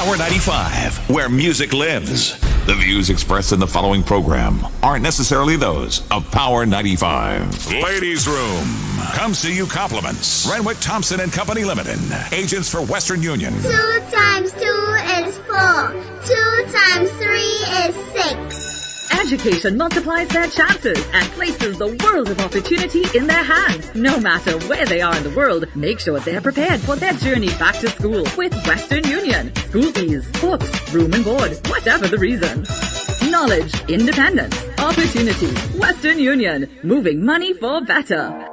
Power 95, where music lives. The views expressed in the following program aren't necessarily those of Power 95. Ladies Room comes to you compliments. Renwick Thompson and Company Limited, agents for Western Union. 2 times 2 is 4. 2 times 3 is 6. Education multiplies their chances and places the world of opportunity in their hands. No matter where they are in the world, make sure they're prepared for their journey back to school with Western Union. School fees, books, room and board, whatever the reason. Knowledge, independence, opportunity. Western Union, moving money for better.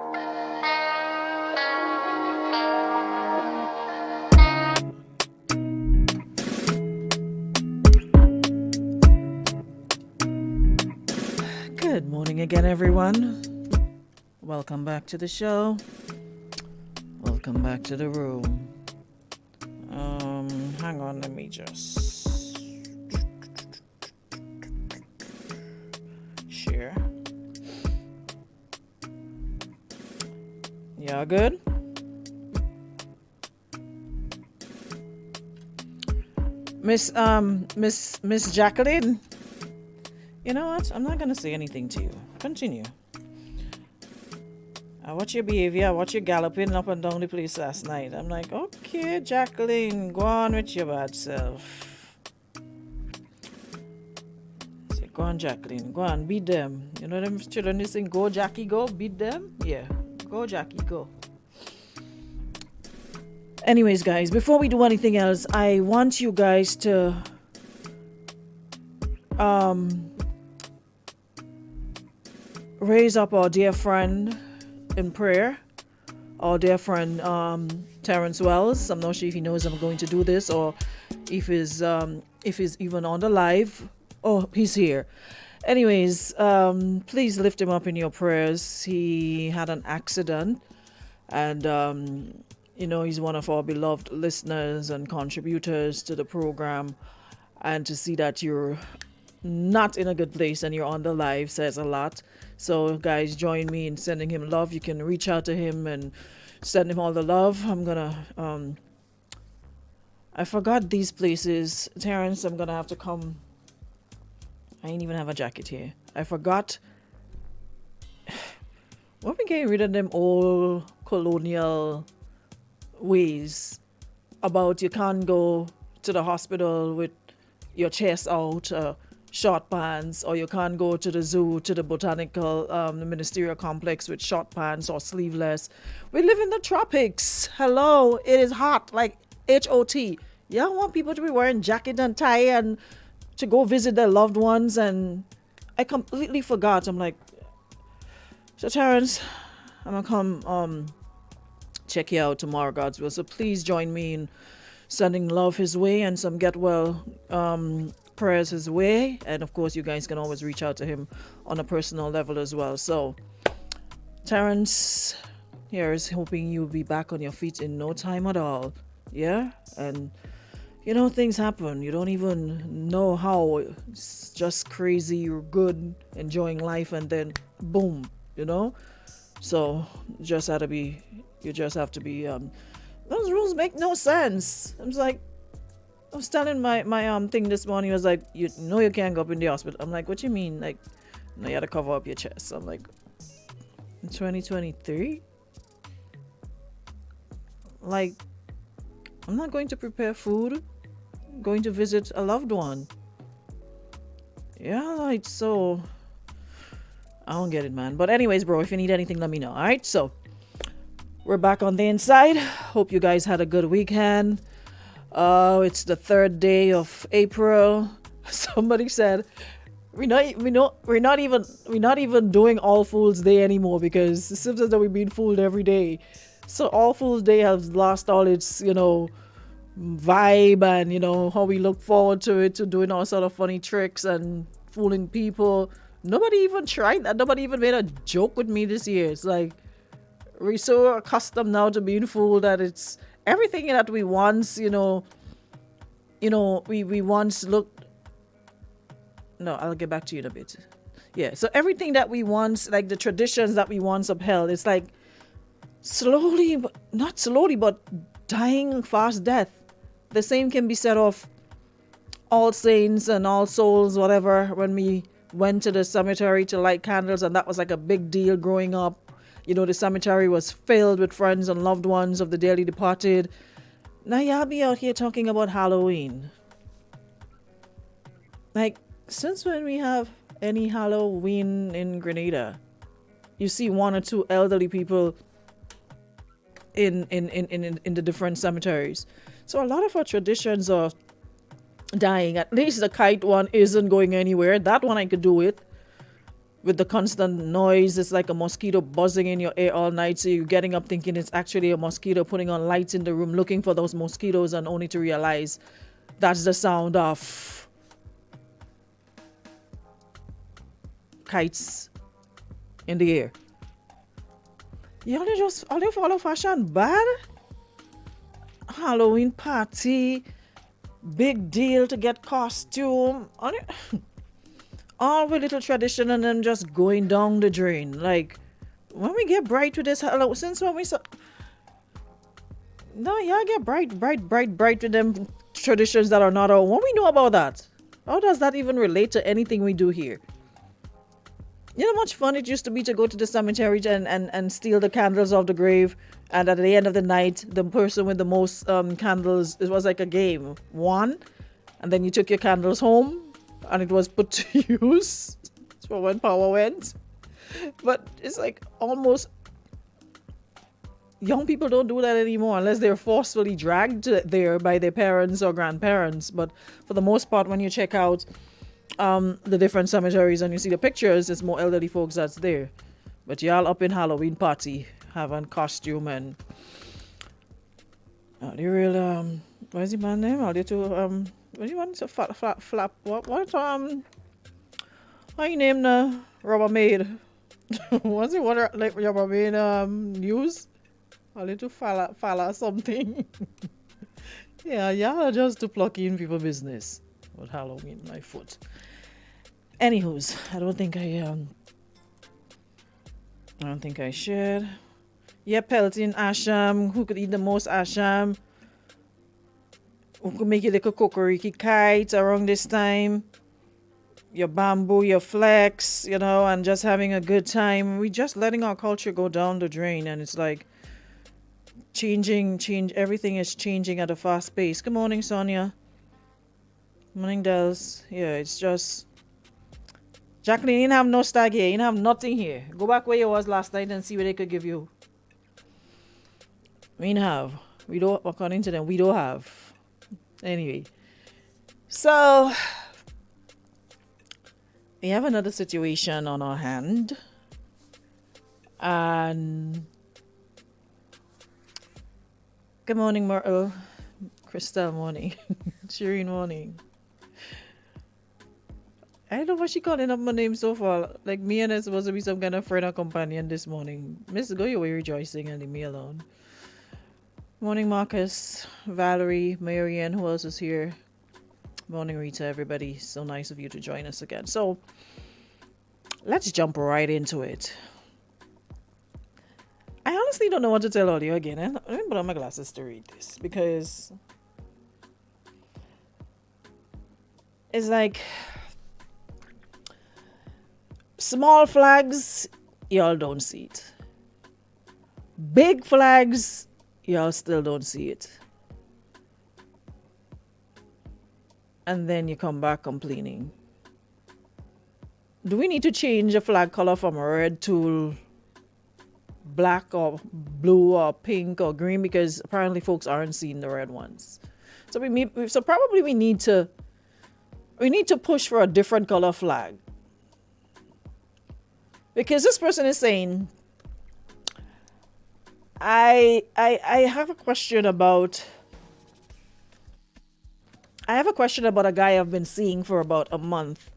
Good morning again, everyone. Welcome back to the show. Welcome back to the room. Hang on, let me just share. Y'all good? Miss Jacqueline. You know what? I'm not going to say anything to you. Continue. I watch your behavior. I watch you galloping up and down the place last night. I'm like, okay, Jacqueline, go on with your bad self. Say, go on, Jacqueline. Go on, beat them. You know them children, they sing, go, Jackie, go, beat them? Yeah, go, Jackie, go. Anyways, guys, before we do anything else, I want you guys to raise up our dear friend in prayer, our dear friend Terrence Wells. I'm not sure if he knows I'm going to do this or if he's even on the live. Oh, he's here. Anyways, please lift him up in your prayers. He had an accident, and he's one of our beloved listeners and contributors to the program, and to see that you're not in a good place and you're on the live says a lot. So guys, join me in sending him love. You can reach out to him and send him all the love. I'm gonna I forgot these places, Terrence. I'm gonna have to come. I ain't even have a jacket here. I forgot. When we getting rid of them old colonial ways about you can't go to the hospital with your chest out, short pants, or you can't go to the zoo, to the botanical, the ministerial complex with short pants or sleeveless. We live in the tropics. Hello, it is hot, like H-O-T. Y'all want people to be wearing jacket and tie and to go visit their loved ones, and I completely forgot. I'm like, so Terrence, I'm gonna come check you out tomorrow, God's will. So please join me in sending love his way and some get well prayers his way. And of course, you guys can always reach out to him on a personal level as well. So Terrence here is hoping you'll be back on your feet in no time at all. Yeah? And things happen. You don't even know how. It's just crazy. You're good, enjoying life, and then boom, So you just have to be those rules make no sense. I was telling my thing this morning. He was like, you can't go up in the hospital. I'm like, what you mean? Like, no, you had to cover up your chest. I'm like, in 2023? Like, I'm not going to prepare food. I'm going to visit a loved one. Yeah, like, so I don't get it, man. But anyways, bro, if you need anything, let me know. All right, so we're back on the inside. Hope you guys had a good weekend. It's the 3rd day of April. Somebody said we're not even doing All Fools Day anymore because it seems as though we've been fooled every day. So All Fools Day has lost all its vibe and how we look forward to it, to doing all sort of funny tricks and fooling people. Nobody even tried that. Nobody even made a joke with me this year. It's like we're so accustomed now to being fooled that it's everything that we once, we once looked. No, I'll get back to you in a bit. Yeah, so everything that we once, like the traditions that we once upheld, it's like slowly, not slowly, but dying fast death. The same can be said of All Saints and All Souls, whatever, when we went to the cemetery to light candles, and that was like a big deal growing up. You know, the cemetery was filled with friends and loved ones of the dearly departed. Now y'all be out here talking about Halloween. Like, since when we have any Halloween in Grenada? You see one or two elderly people in the different cemeteries. So a lot of our traditions are dying. At least the kite one isn't going anywhere. That one I could do it. With the constant noise, it's like a mosquito buzzing in your ear all night. So you're getting up thinking it's actually a mosquito, putting on lights in the room, looking for those mosquitoes, and only to realize that's the sound of kites in the air. Y'all just all you follow fashion bad? Halloween party, big deal to get costume. All the little tradition and them just going down the drain. Like, when we get bright with this Halloween, since when we saw... No, y'all get bright with them traditions that are not our... What we know about that? How does that even relate to anything we do here? You know how much fun it used to be to go to the cemetery and steal the candles off the grave, and at the end of the night, the person with the most candles, it was like a game. Won, and then you took your candles home, and it was put to use for when power went. But it's like almost... Young people don't do that anymore unless they're forcefully dragged there by their parents or grandparents. But for the most part, when you check out the different cemeteries and you see the pictures, it's more elderly folks that's there. But y'all up in Halloween party, having costume and the real what is the man name? Are they to what do you want to flap what how you name the Rubbermaid? What's it what like Rubbermaid news? A little falla something. Yeah, y'all are just to pluck in people business. With Halloween, my foot. Anywho's, I don't think I should. Yeah, pelting asham. Who could eat the most asham? Who could make it like a kokoriki kite around this time? Your bamboo, your flex, you know, and just having a good time. We just letting our culture go down the drain, and it's like everything is changing at a fast pace. Good morning, Sonia. Morning, Dels. Yeah, it's just... Jacqueline, you didn't have no stag here. You didn't have nothing here. Go back where you was last night and see what they could give you. We didn't have. We don't, according to them, we don't have. Anyway. So, we have another situation on our hand. And... Good morning, Myrtle. Crystal, morning. Shireen, morning. I don't know what she calling up my name so far. Like, me and her supposed to be some kind of friend or companion this morning. Miss, go your way rejoicing and leave me alone. Morning, Marcus, Valerie, Marianne, who else is here? Morning, Rita, everybody. So nice of you to join us again. So, let's jump right into it. I honestly don't know what to tell all you again. Let me put on my glasses to read this, because it's like... Small flags, y'all don't see it. Big flags, y'all still don't see it. And then you come back complaining. Do we need to change the flag color from red to black or blue or pink or green? Because apparently folks aren't seeing the red ones. So probably we need to push for a different color flag. Because this person is saying, I have a question about a guy I've been seeing for about a month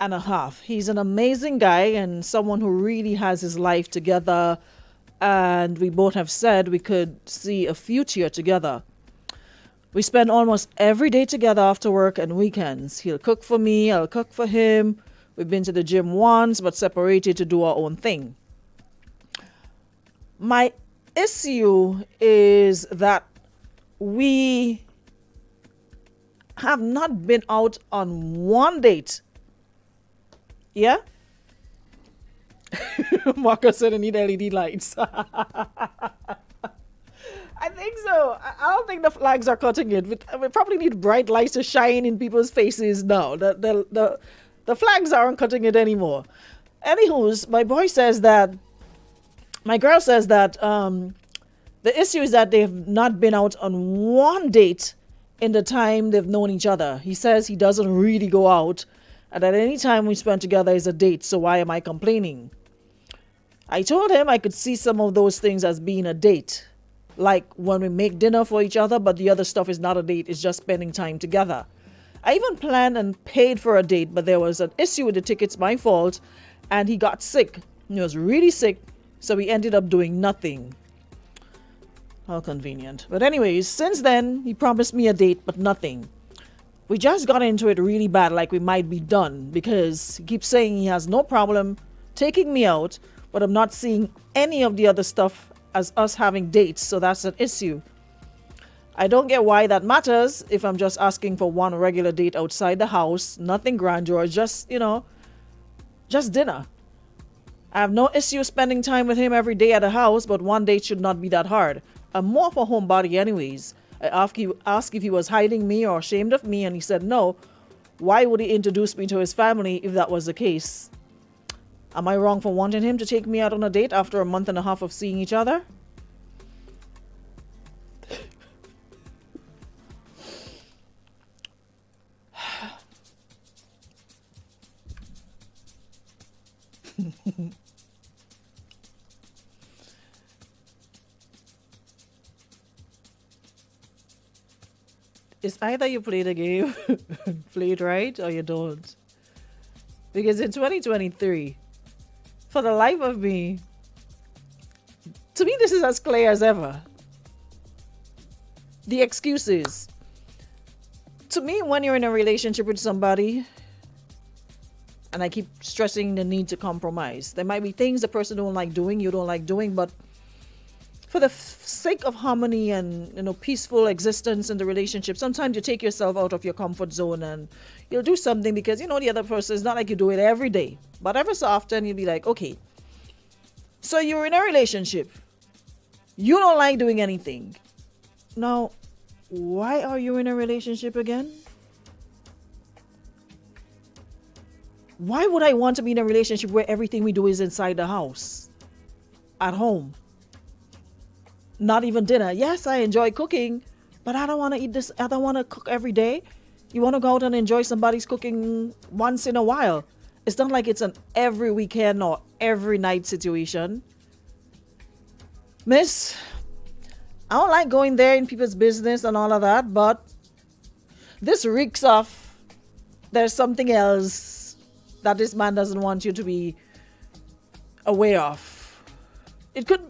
and a half. He's an amazing guy and someone who really has his life together, and we both have said we could see a future together. We spend almost every day together after work and weekends. He'll cook for me, I'll cook for him. We've been to the gym once, but separated to do our own thing. My issue is that we have not been out on one date. Yeah? Marcus said I need LED lights. I think so. I don't think the flags are cutting it. We probably need bright lights to shine in people's faces now. The flags aren't cutting it anymore. Anywho's, my girl says that the issue is that they've not been out on one date in the time they've known each other. He says he doesn't really go out, and that any time we spend together is a date, so why am I complaining? I told him I could see some of those things as being a date. Like when we make dinner for each other, but the other stuff is not a date, it's just spending time together. I even planned and paid for a date, but there was an issue with the tickets, my fault, and he got sick. He was really sick, so we ended up doing nothing. How convenient. But anyways, since then, he promised me a date, but nothing. We just got into it really bad, like we might be done, because he keeps saying he has no problem taking me out, but I'm not seeing any of the other stuff as us having dates, so that's an issue. I don't get why that matters if I'm just asking for one regular date outside the house, nothing grandeur, just dinner. I have no issue spending time with him every day at the house, but one date should not be that hard. I'm more of a homebody anyways. I asked if he was hiding me or ashamed of me, and he said no. Why would he introduce me to his family if that was the case? Am I wrong for wanting him to take me out on a date after a month and a half of seeing each other? It's either you play the game, play it right, or you don't. Because in 2023, for the life of me, to me, this is as clear as ever. The excuses. To me, when you're in a relationship with somebody, and I keep stressing the need to compromise, there might be things the person don't like doing, you don't like doing, but for the sake of harmony and peaceful existence in the relationship, sometimes you take yourself out of your comfort zone and you'll do something because the other person, is not like you do it every day, but every so often you'll be like, okay, so you're in a relationship, you don't like doing anything. Now, why are you in a relationship again? Why would I want to be in a relationship where everything we do is inside the house, at home? Not even dinner. Yes, I enjoy cooking, but I don't want to eat this. I don't want to cook every day. You want to go out and enjoy somebody's cooking once in a while. It's not like it's an every weekend or every night situation. Miss, I don't like going there in people's business and all of that, but this reeks of there's something else that this man doesn't want you to be aware of. It could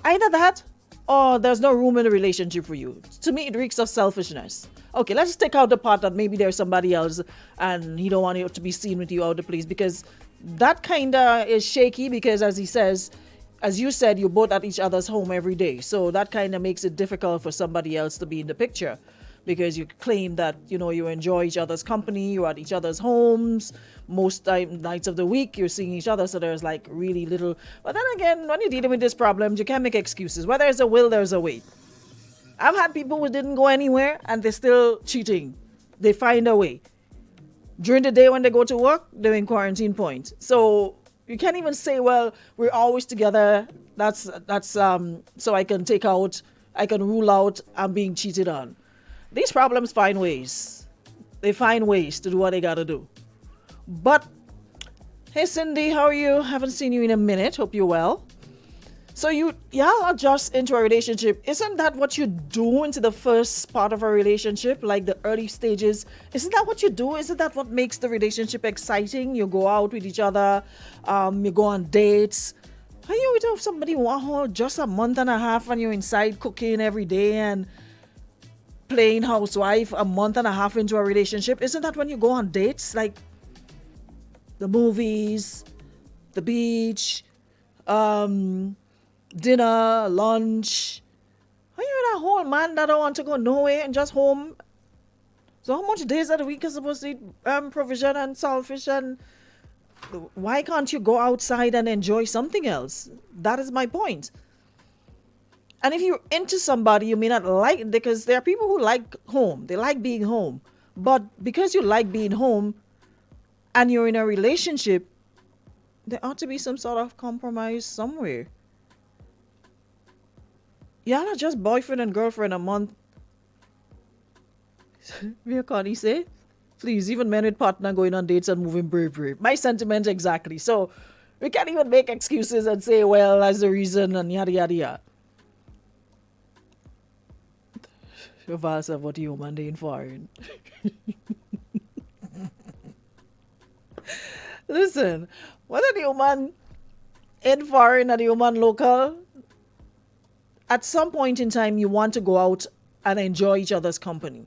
either that or there's no room in a relationship for you. To me, it reeks of selfishness. Okay, let's take out the part that maybe there's somebody else and he don't want you to be seen with you out the place, because that kind of is shaky, because as he says, as you said, you're both at each other's home every day. So that kind of makes it difficult for somebody else to be in the picture, because you claim that, you enjoy each other's company, you're at each other's homes, most nights of the week, you're seeing each other, so there's like really little. But then again, when you're dealing with these problems, you can't make excuses. Where there's a will, there's a way. I've had people who didn't go anywhere and they're still cheating. They find a way. During the day when they go to work, they're in quarantine point. So you can't even say, well, we're always together. That's so I can rule out I'm being cheated on. These problems find ways. They find ways to do what they gotta do. But, hey Cindy, how are you? Haven't seen you in a minute. Hope you're well. So y'all are just into a relationship. Isn't that what you do into the first part of a relationship? Like the early stages? Isn't that what you do? Isn't that what makes the relationship exciting? You go out with each other. You go on dates. How you with somebody just a month and a half and you're inside cooking every day and playing housewife a month and a half into a relationship? Isn't that when you go on dates, like the movies, the beach, dinner, lunch? Are you a whole man that don't want to go nowhere and just home. So how much days of the week is supposed to eat provision and saltfish, and why can't you go outside and enjoy something else? That is my point. And if you're into somebody, you may not like, because there are people who like home. They like being home. But because you like being home and you're in a relationship, there ought to be some sort of compromise somewhere. Y'all are just boyfriend and girlfriend a month. Where can he say? Please, even men with partner going on dates and moving brave. My sentiment exactly. So we can't even make excuses and say, well, that's the reason and yada yada yada. Val said, what you man in foreign? Listen, whether the human in foreign or the human local, at some point in time you want to go out and enjoy each other's company.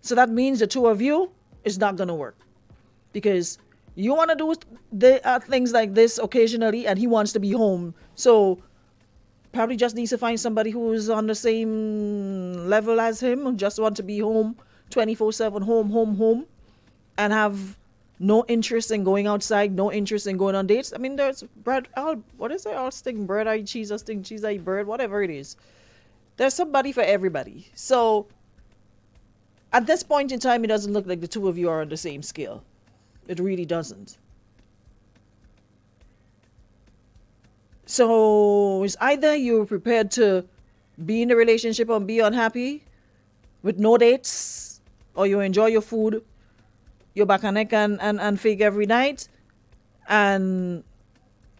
So that means the two of you is not going to work, because you want to do things like this occasionally and he wants to be home. So probably just needs to find somebody who's on the same level as him, who just want to be home 24/7, home, and have no interest in going outside, no interest in going on dates. I mean, there's bread, what is it? I'll sting bread, I eat cheese, I sting cheese, I eat bread, whatever it is. There's somebody for everybody. So at this point in time, it doesn't look like the two of you are on the same scale. It really doesn't. So it's either you're prepared to be in a relationship and be unhappy with no dates, or you enjoy your food, your back and neck and fig every night, and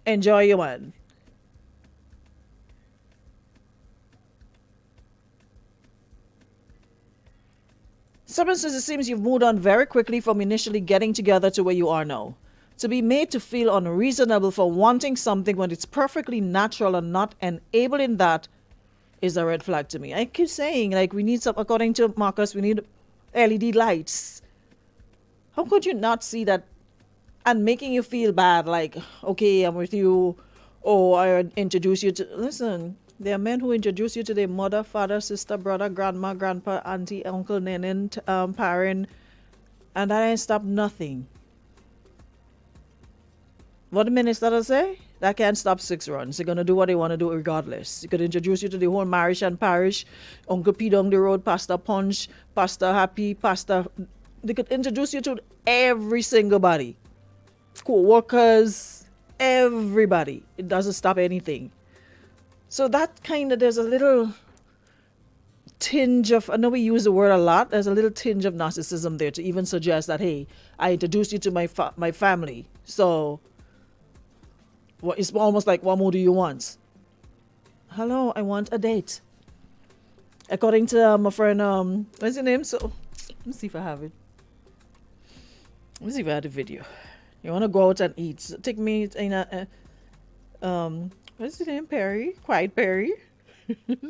enjoy your man. Someone says it seems you've moved on very quickly from initially getting together to where you are now. To be made to feel unreasonable for wanting something when it's perfectly natural and not enabling that is a red flag to me. I keep saying, like, we need some, according to Marcus, we need LED lights. How could you not see that and making you feel bad? Like, okay, I'm with you. Oh, I introduce you to, listen, there are men who introduce you to their mother, father, sister, brother, grandma, grandpa, auntie, uncle, nenen, parent, and that ain't stop nothing. What the minister say? That can't stop 6 runs. They're going to do what they want to do regardless. They could introduce you to the whole marriage and parish, Uncle P down the road, Pastor Punch, Pastor Happy, Pastor. They could introduce you to every single body. Co-workers, everybody. It doesn't stop anything. So that kind of, there's a little tinge of, I know we use the word a lot, there's a little tinge of narcissism there to even suggest that, hey, I introduced you to my family. So it's almost like, what more do you want? Hello, I want a date. According to my friend, what's your name? So, let me see if I have it. Let me see if I have the video. You want to go out and eat? So take me in a, what's his name? Perry? Quiet Perry.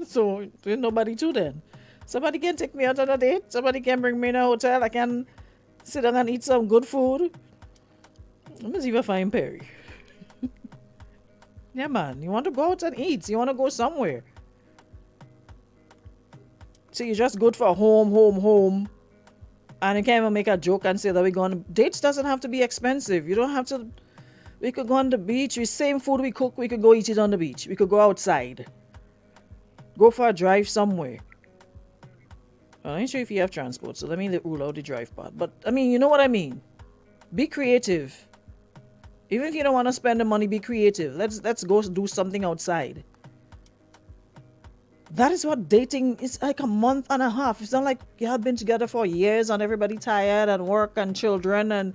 So, there's nobody to then. Somebody can take me out on a date. Somebody can bring me in a hotel. I can sit down and eat some good food. Let me see if I find Perry. Yeah, man. You want to go out and eat. You want to go somewhere. So you're just good for home. And you can't even make a joke and say that we're going to... Dates doesn't have to be expensive. You don't have to... We could go on the beach. The same food we cook, we could go eat it on the beach. We could go outside. Go for a drive somewhere. I'm not sure if you have transport, so let me rule out the drive part. But, I mean, you know what I mean. Be creative. Even if you don't want to spend the money, be creative. Let's go do something outside. That is what dating is, like a month and a half. It's not like you have been together for years and everybody tired and work and children and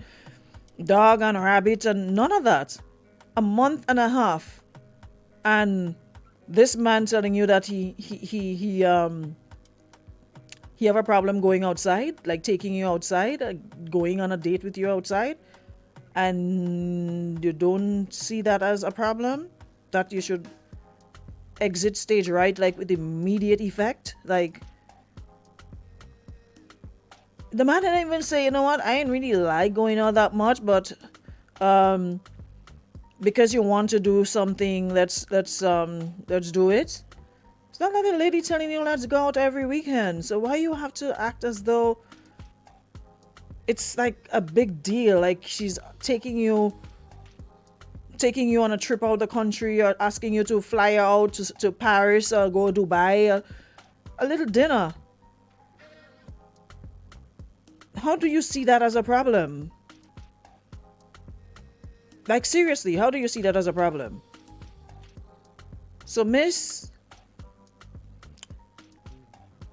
dog and rabbit and none of that. A month and a half. And this man telling you that he have a problem going outside, like taking you outside, going on a date with you outside, and you don't see that as a problem, that you should exit stage right, like with immediate effect. Like, the man didn't even say, you know what, I ain't really like going out that much, but because you want to do something, let's do it. It's not like the lady telling you let's go out every weekend. So why you have to act as though it's like a big deal, like she's taking you on a trip out the country, or asking you to fly out to Paris or go Dubai, a little dinner. How do you see that as a problem? Like, seriously, how do you see that as a problem? So, miss,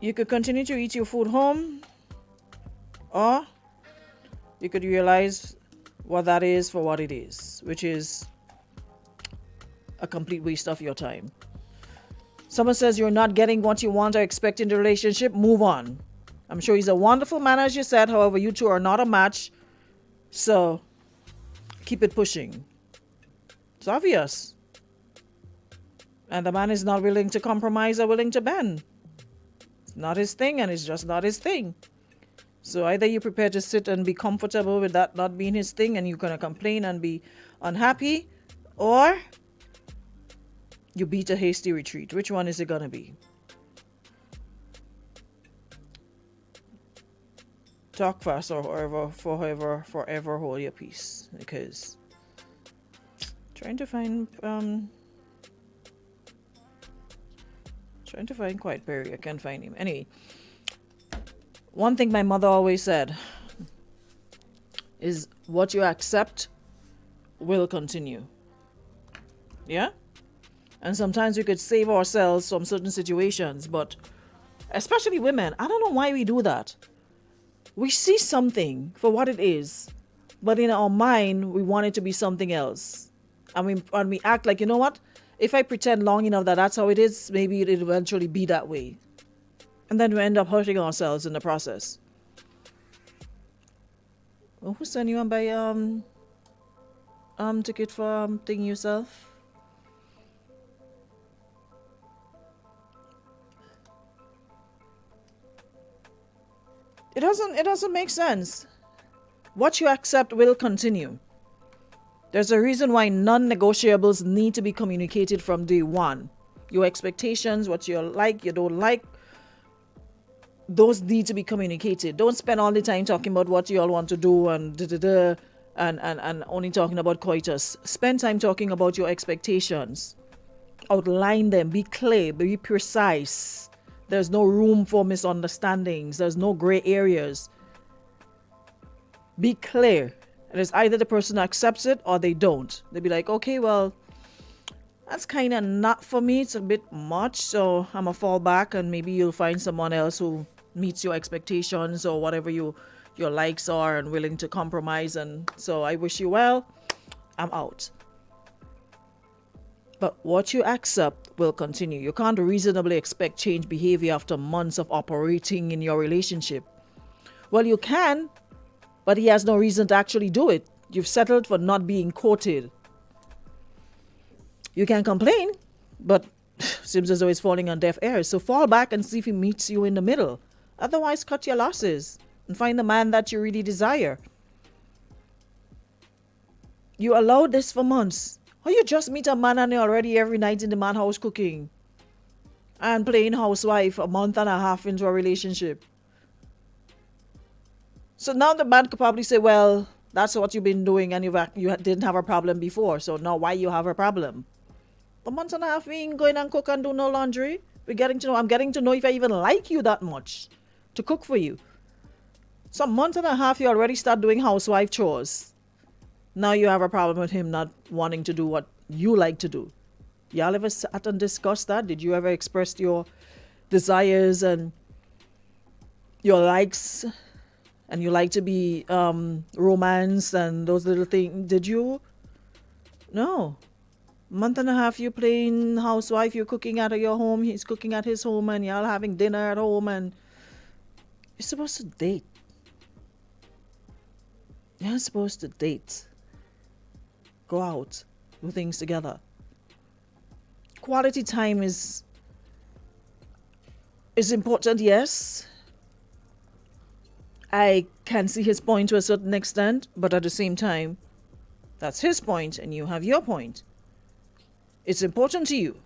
you could continue to eat your food home, or you could realize what that is for what it is, which is a complete waste of your time. Someone says you're not getting what you want or expect in the relationship, move on. I'm sure he's a wonderful man, as you said. However, you two are not a match. So keep it pushing. It's obvious. And the man is not willing to compromise or willing to bend. It's not his thing, and it's just not his thing. So either you prepare to sit and be comfortable with that not being his thing, and you're going to complain and be unhappy, or you beat a hasty retreat. Which one is it going to be? Talk fast, or forever hold your peace. Because trying to find Quiet Perry. I can't find him. Anyway, one thing my mother always said is what you accept will continue. Yeah? And sometimes we could save ourselves from certain situations, but especially women, I don't know why we do that. We see something for what it is, but in our mind, we want it to be something else. And we act like, you know what? If I pretend long enough that that's how it is, maybe it'll eventually be that way. And then we end up hurting ourselves in the process. Well, who sent you on buy ticket for thing yourself? It doesn't make sense. What you accept will continue. There's a reason why non-negotiables need to be communicated from day one. Your expectations, what you like, you don't like, those need to be communicated. Don't spend all the time talking about what you all want to do and and only talking about coitus. Spend time talking about your expectations. Outline them. Be clear. Be precise. There's no room for misunderstandings. There's no gray areas. Be clear. And it's either the person accepts it or they don't. They'll be like, okay, well, that's kind of not for me. It's a bit much. So I'm going to fall back, and maybe you'll find someone else who meets your expectations or whatever your likes are and willing to compromise. And so I wish you well. I'm out. But what you accept will continue. You can't reasonably expect change behavior after months of operating in your relationship. Well, you can, but he has no reason to actually do it. You've settled for not being courted. You can complain, but seems as though it's falling on deaf ears. So fall back and see if he meets you in the middle. Otherwise, cut your losses and find the man that you really desire. You allowed this for months. Or you just meet a man and you're already every night in the man house cooking and playing housewife a month and a half into a relationship. So now the man could probably say, well, that's what you've been doing and you didn't have a problem before. So now why you have a problem? A month and a half we ain't going and cook and do no laundry. I'm getting to know if I even like you that much to cook for you. So a month and a half you already start doing housewife chores. Now you have a problem with him not wanting to do what you like to do. Y'all ever sat and discussed that? Did you ever express your desires and your likes? And you like to be romance and those little things. Did you? No. Month and a half you playing housewife, you're cooking out of your home, he's cooking at his home, and y'all having dinner at home, and you're supposed to date. You're supposed to date. Go out, do things together. Quality time is important, yes. I can see his point to a certain extent, but at the same time, that's his point and you have your point. It's important to you,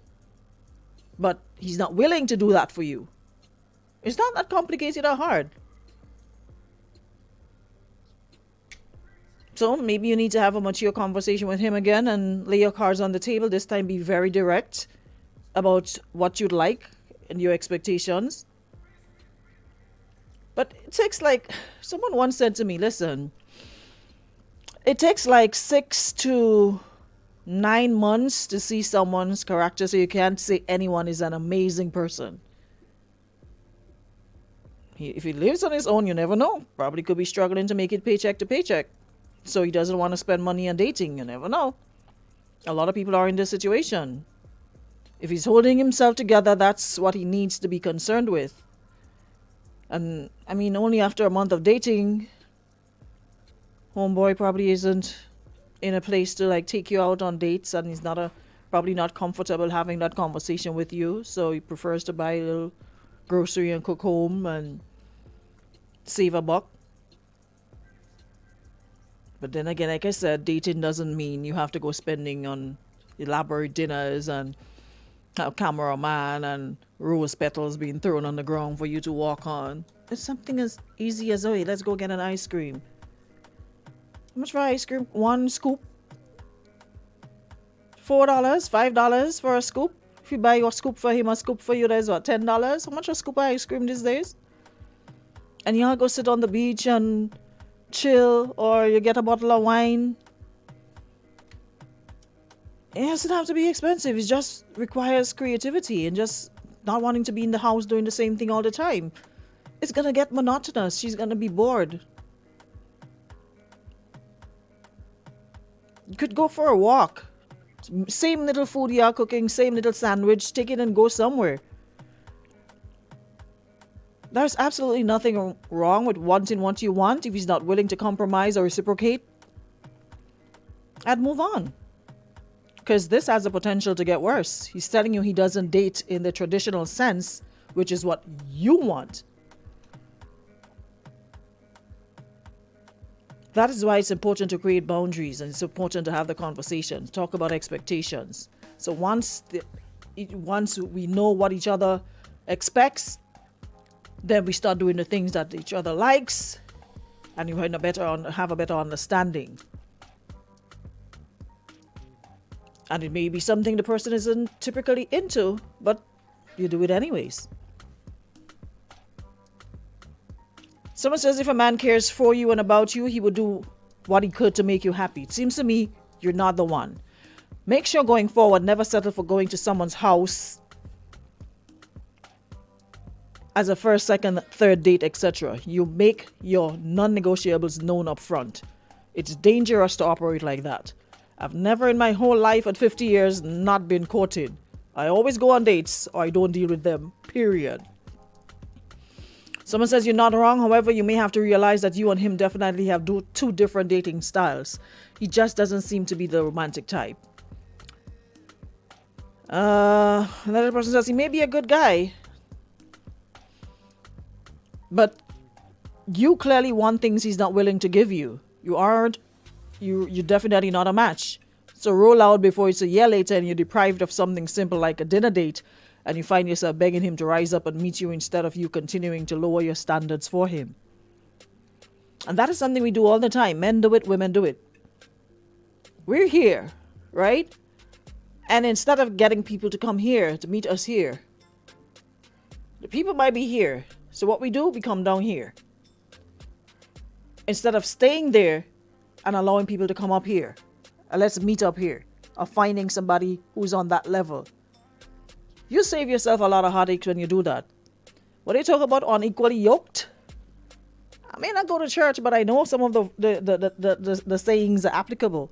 but he's not willing to do that for you. It's not that complicated or hard. So maybe you need to have a mature conversation with him again and lay your cards on the table. This time be very direct about what you'd like and your expectations. But it takes like, someone once said to me, listen, it takes like 6 to 9 months to see someone's character, so you can't say anyone is an amazing person. If he lives on his own, you never know. Probably could be struggling to make it paycheck to paycheck. So he doesn't want to spend money on dating. You never know. A lot of people are in this situation. If he's holding himself together, that's what he needs to be concerned with. And I mean, only after a month of dating, homeboy probably isn't in a place to like take you out on dates, and he's probably not comfortable having that conversation with you. So he prefers to buy a little grocery and cook home and save a buck. But then again, like I said, dating doesn't mean you have to go spending on elaborate dinners and a cameraman and rose petals being thrown on the ground for you to walk on. It's something as easy as, oh, hey, let's go get an ice cream. How much for ice cream? 1 scoop? $4, $5 for a scoop? If you buy your scoop for him, a scoop for you, that's what, $10? How much a scoop of ice cream these days? And y'all go sit on the beach and chill, or you get a bottle of wine. It doesn't have to be expensive. It just requires creativity and just not wanting to be in the house doing the same thing all the time. It's gonna get monotonous. She's gonna be bored. You could go for a walk. Same little food you're cooking, same little sandwich. Take it and go somewhere. There's absolutely nothing wrong with wanting what you want. If he's not willing to compromise or reciprocate, I'd move on. Because this has the potential to get worse. He's telling you he doesn't date in the traditional sense, which is what you want. That is why it's important to create boundaries, and it's important to have the conversation, talk about expectations. So once we know what each other expects, then we start doing the things that each other likes, and you have a better understanding. And it may be something the person isn't typically into, but you do it anyways. Someone says if a man cares for you and about you, he would do what he could to make you happy. It seems to me you're not the one. Make sure going forward, never settle for going to someone's house as a first, second, third date, etc. You make your non-negotiables known up front. It's dangerous to operate like that. I've never in my whole life at 50 years not been courted. I always go on dates or I don't deal with them, period. Someone says you're not wrong. However, you may have to realize that you and him definitely have two different dating styles. He just doesn't seem to be the romantic type. Another person says he may be a good guy, but you clearly want things he's not willing to give you. You're definitely not a match. So roll out before it's a year later and you're deprived of something simple like a dinner date, and you find yourself begging him to rise up and meet you instead of you continuing to lower your standards for him. And that is something we do all the time. Men do it, women do it. We're here, right? And instead of getting people to come here, to meet us here, the people might be here. So what we do, we come down here. Instead of staying there and allowing people to come up here. And let's meet up here. Or finding somebody who's on that level. You save yourself a lot of heartache when you do that. When they talk about unequally yoked, I may not go to church, but I know some of the sayings are applicable.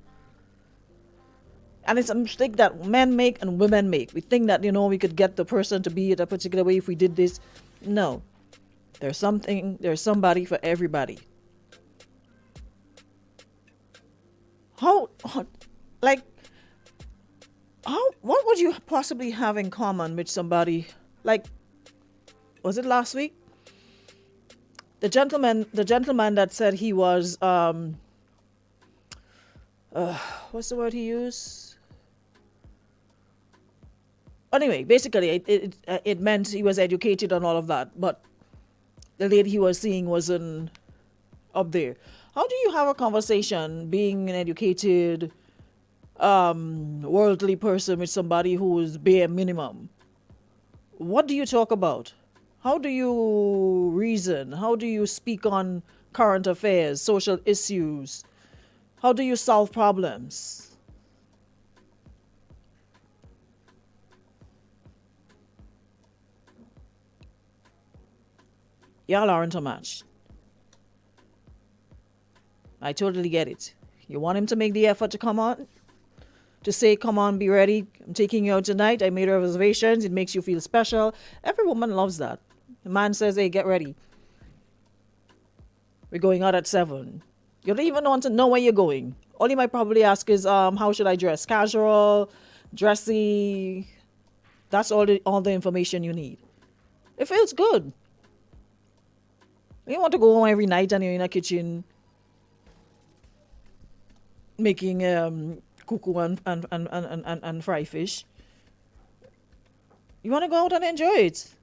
And it's a mistake that men make and women make. We think that, we could get the person to be a particular way if we did this. No. There's somebody for everybody. What would you possibly have in common with somebody? Like, was it last week? The gentleman that said he was, what's the word he used? Anyway, basically, it meant he was educated and all of that, but the lady he was seeing wasn't up there. How do you have a conversation being an educated, worldly person with somebody who is bare minimum? What do you talk about? How do you reason? How do you speak on current affairs, social issues? How do you solve problems? Y'all aren't a match. I totally get it. You want him to make the effort to come on? To say, come on, be ready. I'm taking you out tonight. I made reservations. It makes you feel special. Every woman loves that. The man says, hey, get ready. We're going out at 7. You don't even want to know where you're going. All you might probably ask is, how should I dress? Casual, dressy. That's all the information you need. It feels good. You want to go home every night and you're in a kitchen making cuckoo and fry fish. You want to go out and enjoy it.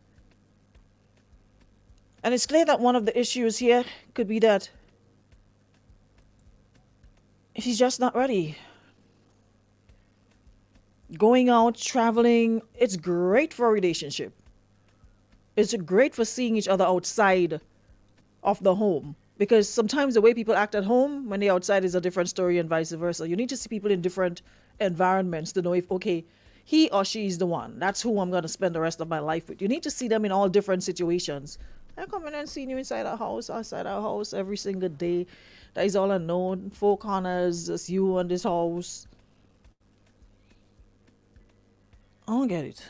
And it's clear that one of the issues here could be that he's just not ready. Going out, traveling, it's great for a relationship. It's great for seeing each other outside of the home. Because sometimes the way people act at home when they're outside is a different story and vice versa. You need to see people in different environments to know if, okay, he or she is the one. That's who I'm going to spend the rest of my life with. You need to see them in all different situations. I come in and see you inside our house, outside our house every single day. That is all I know. 4 corners, just you and this house. I don't get it.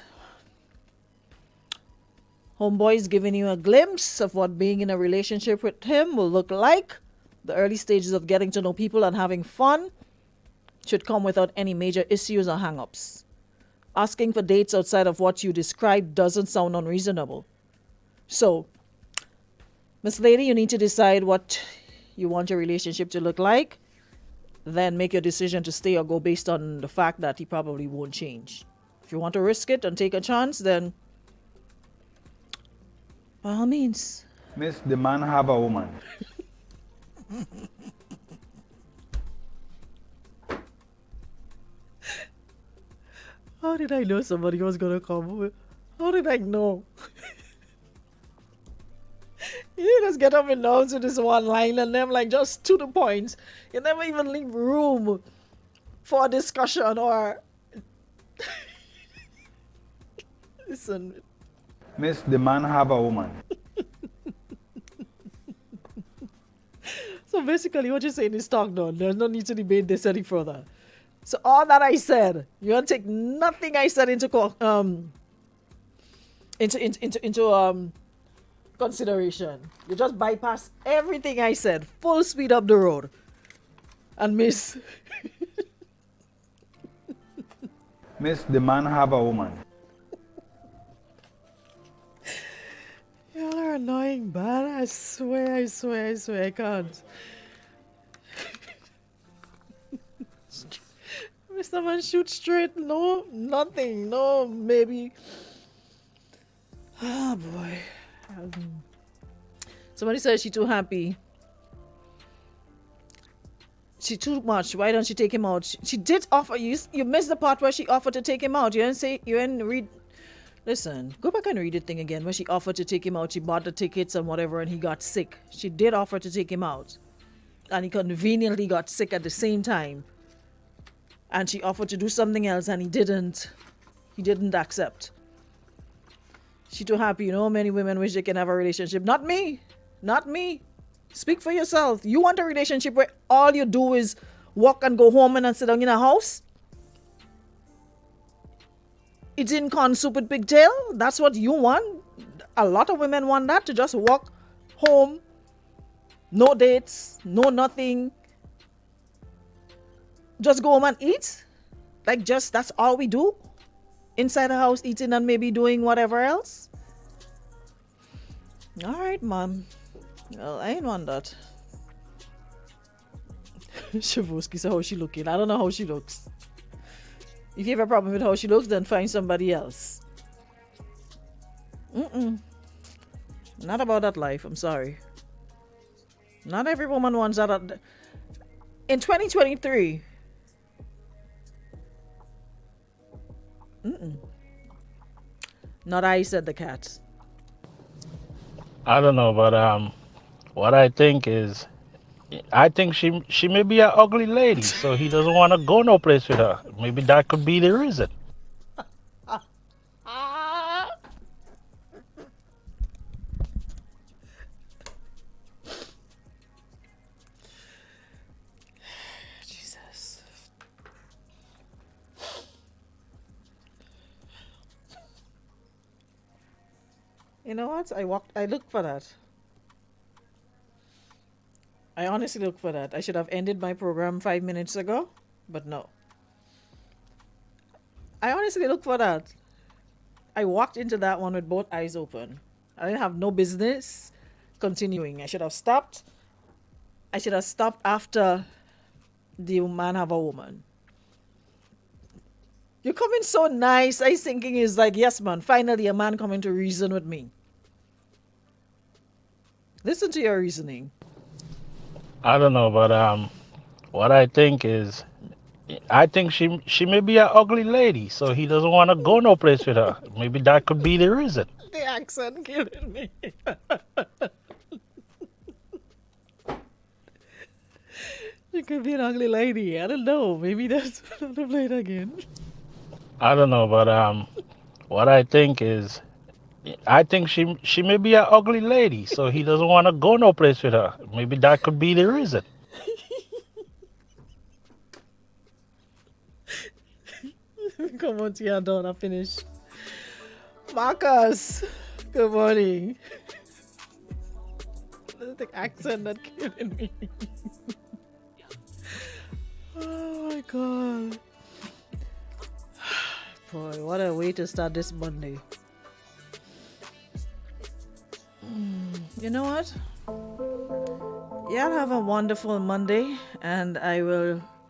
Homeboy's giving you a glimpse of what being in a relationship with him will look like. The early stages of getting to know people and having fun should come without any major issues or hang-ups. Asking for dates outside of what you described doesn't sound unreasonable. So, Miss Lady, you need to decide what you want your relationship to look like. Then make your decision to stay or go based on the fact that he probably won't change. If you want to risk it and take a chance, then by all means. Miss, the man have a woman. How did I know somebody was going to come? How did I know? You just get up and down to this one line and then like just to the point. You never even leave room for a discussion or... Listen. Miss, the man have a woman. So basically what you're saying is talk done. There's no need to debate this any further. So all that I said, you don't take nothing I said into consideration. You just bypass everything I said. Full speed up the road. And miss. Miss, the man have a woman. Y'all are annoying, bad. I swear, I can't. Mr. Man, shoot straight. No, nothing. No, maybe. Oh, boy. Somebody says she's too happy. She too much. Why don't she take him out? She did offer. You missed the part where she offered to take him out. You didn't read. Listen, go back and read the thing again. When she offered to take him out, she bought the tickets and whatever, and he got sick. She did offer to take him out. And he conveniently got sick at the same time. And she offered to do something else, and he didn't accept. She too happy. You know, many women wish they can have a relationship. Not me. Not me. Speak for yourself. You want a relationship where all you do is walk and go home and then sit down in a house? Eating corn soup with pigtail? That's what you want? A lot of women want that, to just walk home. No dates. No nothing. Just go home and eat? Like just, that's all we do? Inside the house eating and maybe doing whatever else? Alright, mom. Well, I ain't want that. Shavosky said how she looking. I don't know how she looks. If you have a problem with how she looks, then find somebody else. Not about that life. I'm sorry. Not every woman wants that. In 2023. Not I, said the cat. I don't know, but what I think is, I think she may be an ugly lady, so he doesn't want to go no place with her. Maybe that could be the reason. Jesus. You know what? I looked for that. I honestly looked for that. I should have ended my program 5 minutes ago, but no. I honestly looked for that. I walked into that one with both eyes open. I didn't have no business continuing. I should have stopped. I should have stopped after the man have a woman. You're coming so nice. I thinking is like, yes, man, finally a man coming to reason with me. Listen to your reasoning. I don't know, but what I think is, I think she may be an ugly lady, so he doesn't want to go no place with her. Maybe that could be the reason. The accent killing me. She could be an ugly lady. I don't know. Maybe that's not to play it again. I don't know, but what I think is, I think she may be an ugly lady, so he doesn't want to go no place with her. Maybe that could be the reason. Come on, Tia, done. I finished. Marcus, good morning. The accent that killing me. Oh my god. Boy, what a way to start this Monday. You know what? Y'all have a wonderful Monday, and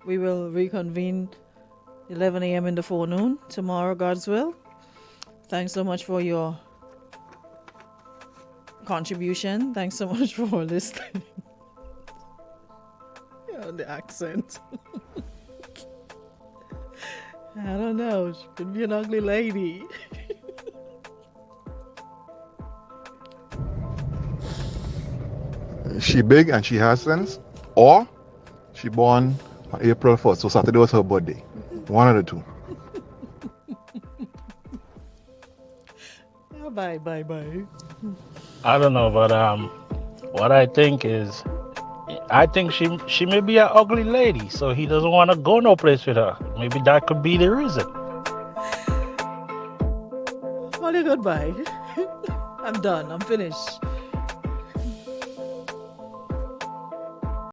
we will reconvene 11 a.m. in the forenoon tomorrow, God's will. Thanks so much for your contribution. Thanks so much for listening. Yeah, the accent. I don't know. She could be an ugly lady. She big and she has sense, or she born on April 1st, so Saturday was her birthday. One of the two. Bye. I don't know, but what I think is, I think she may be an ugly lady, so he doesn't want to go no place with her. Maybe that could be the reason. Well, goodbye. I'm done. I'm finished.